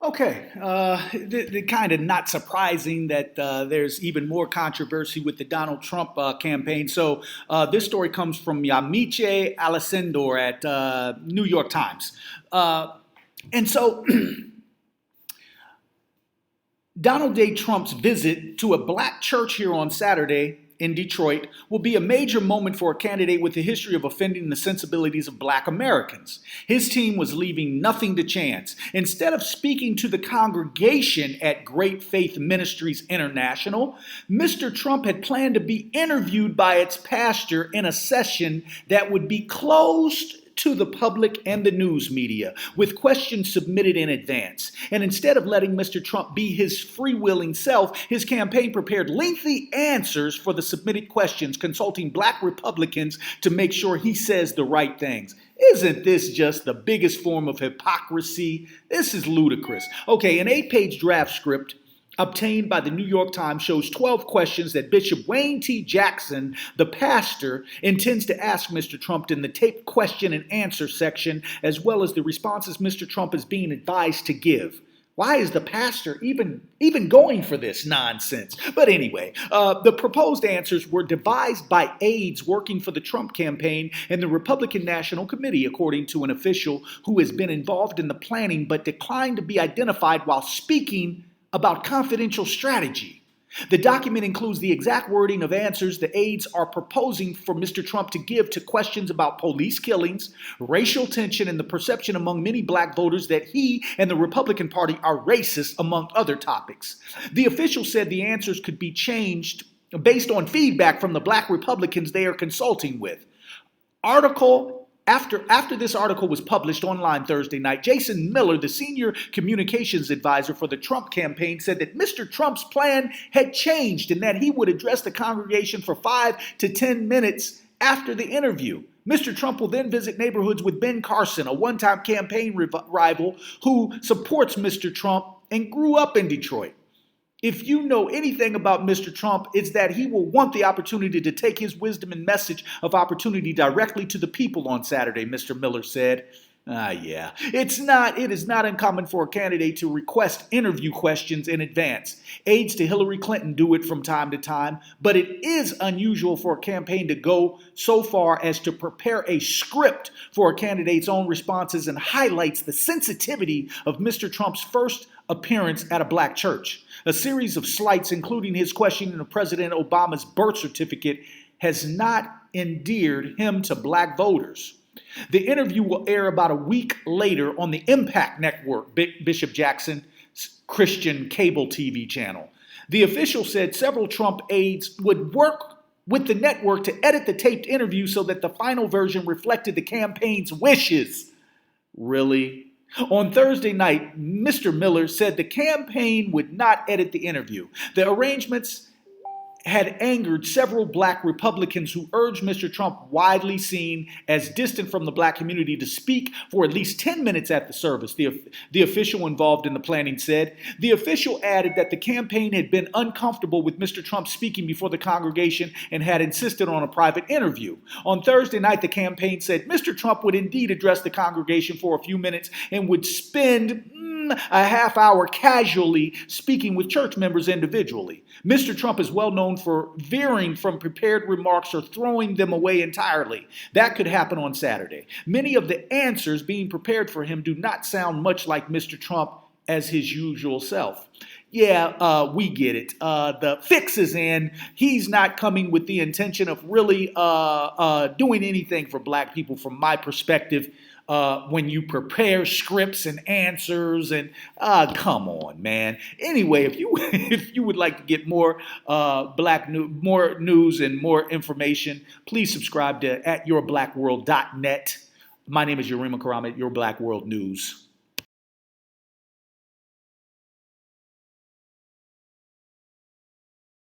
Okay, the kind of not surprising that there's even more controversy with the Donald Trump campaign. So this story comes from Yamiche Alessandro at New York Times. And so Donald J. Trump's visit to a black church here on Saturday in Detroit will be a major moment for a candidate with a history of offending the sensibilities of black Americans. His team was leaving nothing to chance. Instead of speaking to the congregation at Great Faith Ministries International, Mr. Trump had planned to be interviewed by its pastor in a session that would be closed to the public and the news media, with questions submitted in advance. And instead of letting Mr. Trump be his freewheeling self, his campaign prepared lengthy answers for the submitted questions, consulting black Republicans to make sure he says the right things. Isn't this just the biggest form of hypocrisy? This is ludicrous. Okay, an 8-page draft script obtained by the New York Times shows 12 questions that Bishop Wayne T. Jackson, the pastor, intends to ask Mr. Trump in the taped question and answer section, as well as the responses Mr. Trump is being advised to give. Why is the pastor even going for this nonsense? But anyway, the proposed answers were devised by aides working for the Trump campaign and the Republican National Committee, according to an official who has been involved in the planning but declined to be identified while speaking about confidential strategy. The document includes the exact wording of answers the aides are proposing for Mr. Trump to give to questions about police killings, racial tension, and the perception among many black voters that he and the Republican Party are racist, among other topics. The official said the answers could be changed based on feedback from the black Republicans they are consulting with. After this article was published online Thursday night, Jason Miller, the senior communications advisor for the Trump campaign, said that Mr. Trump's plan had changed and that he would address the congregation for 5 to 10 minutes after the interview. Mr. Trump will then visit neighborhoods with Ben Carson, a one-time campaign rival who supports Mr. Trump and grew up in Detroit. If you know anything about Mr. Trump, it's that he will want the opportunity to take his wisdom and message of opportunity directly to the people on Saturday, Mr. Miller said. It is not uncommon for a candidate to request interview questions in advance. Aides to Hillary Clinton do it from time to time, but it is unusual for a campaign to go so far as to prepare a script for a candidate's own responses and highlights the sensitivity of Mr. Trump's first appearance at a black church. A series of slights, including his questioning of President Obama's birth certificate, has not endeared him to black voters. The interview will air about a week later on the Impact Network, Bishop Jackson's Christian cable TV channel. The official said several Trump aides would work with the network to edit the taped interview so that the final version reflected the campaign's wishes. Really? On Thursday night, Mr. Miller said the campaign would not edit the interview. The arrangements had angered several black Republicans who urged Mr. Trump, widely seen as distant from the black community, to speak for at least 10 minutes at the service, the official involved in the planning said. The official added that the campaign had been uncomfortable with Mr. Trump speaking before the congregation and had insisted on a private interview. On Thursday night, the campaign said Mr. Trump would indeed address the congregation for a few minutes and would spend a half hour casually speaking with church members individually. Mr. Trump is well known for veering from prepared remarks or throwing them away entirely. That could happen on Saturday. Many of the answers being prepared for him do not sound much like Mr. Trump as his usual self. We get it. The fix is in. He's not coming with the intention of really doing anything for black people from my perspective. When you prepare scripts and answers and come on, man. Anyway, if you would like to get more more news and more information, please subscribe to @yourblackworld.net. My name is Yarima Karam at Your Black World News.